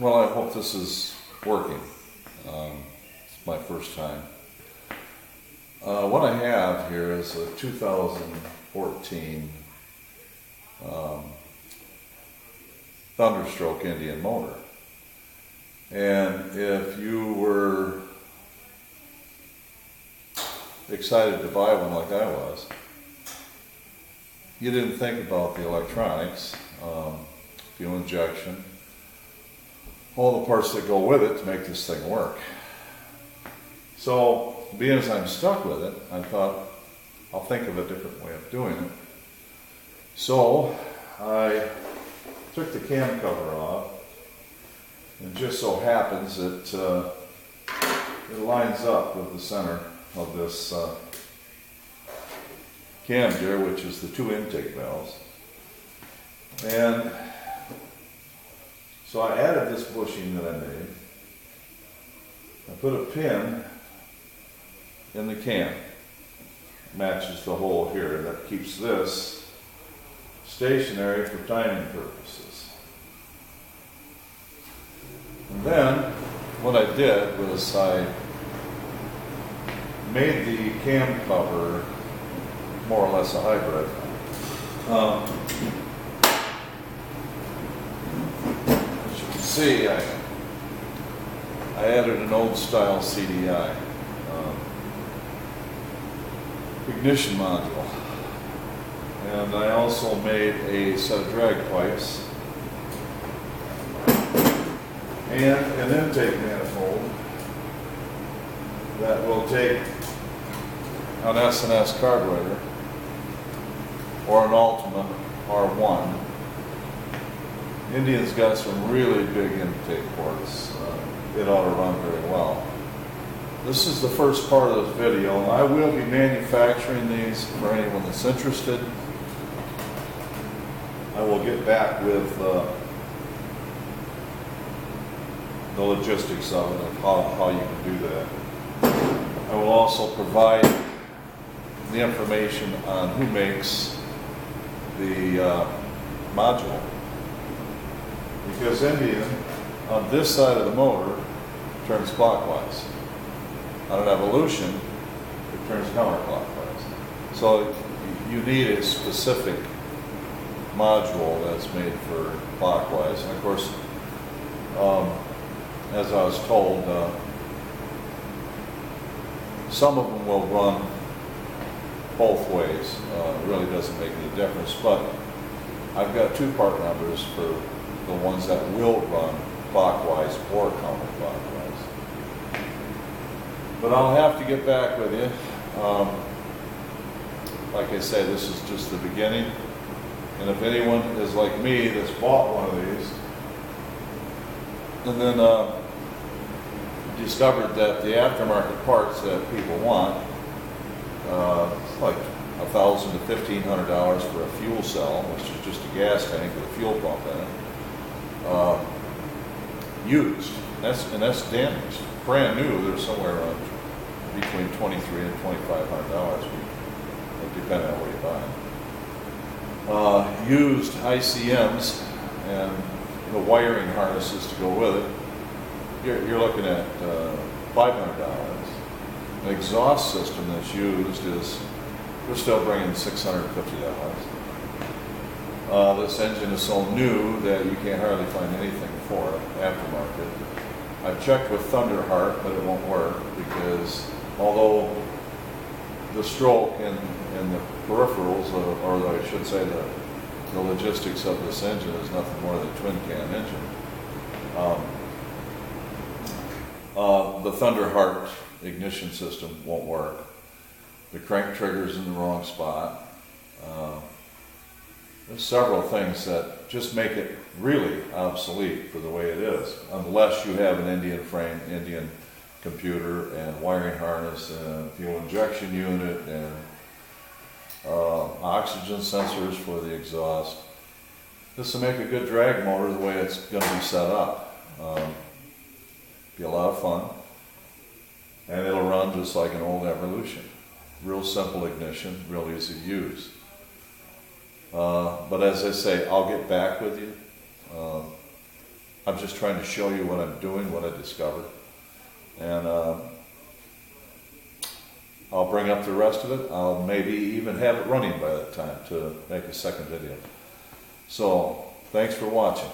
Well, I hope this is working. It's my first time. What I have here is a 2014 Thunderstroke Indian motor. And if you were excited to buy one like I was, you didn't think about the electronics, fuel injection, all the parts that go with it to make this thing work. So, being as I'm stuck with it, I thought I'll think of a different way of doing it. So, I took the cam cover off, and it just so happens that it lines up with the center of this cam gear, which is the two intake valves. And so I added this bushing that I made. I put a pin in the cam, matches the hole here, that keeps this stationary for timing purposes. And then what I did was I made the cam cover more or less a hybrid. As you can see, I added an old style CDI ignition module, and I also made a set of drag pipes and an intake manifold that will take an S&S carburetor or an Ultima R1. Indian's got some really big intake ports. It ought to run very well. This is the first part of this video. I will be manufacturing these for anyone that's interested. I will get back with the logistics of it, of how you can do that. I will also provide the information on who makes the module. Because Indian, on this side of the motor, turns clockwise. On an Evolution, it turns counterclockwise. So you need a specific module that's made for clockwise. And of course, as I was told, some of them will run both ways. It really doesn't make any difference. But I've got two part numbers for the ones that will run clockwise or counterclockwise. But I'll have to get back with you. Like I say, this is just the beginning. And if anyone is like me that's bought one of these and then discovered that the aftermarket parts that people want, it's like $1,000 to $1,500 for a fuel cell, which is just a gas tank with a fuel pump in it, used. And that's damaged. Brand new, they're somewhere around between $2,300 and $2,500, depending on where you buy them. Used ICMs and the wiring harnesses to go with it, you're looking at $500. An exhaust system that's used is, we're still bringing $650. This engine is so new that you can't hardly find anything for it aftermarket. I've checked with Thunderheart, but it won't work because although the stroke and the peripherals, or I should say the logistics of this engine is nothing more than a twin cam engine. The Thunderheart ignition system won't work. The crank trigger's in the wrong spot. There's several things that just make it really obsolete for the way it is, unless you have an Indian frame, Indian computer, and wiring harness, and fuel injection unit, and oxygen sensors for the exhaust. This will make a good drag motor the way it's going to be set up. Be a lot of fun, and it'll run just like an old Evolution. Real simple ignition, real easy to use. But as I say, I'll get back with you. I'm just trying to show you what I'm doing, what I discovered. And I'll bring up the rest of it. I'll maybe even have it running by that time to make a second video. So, thanks for watching.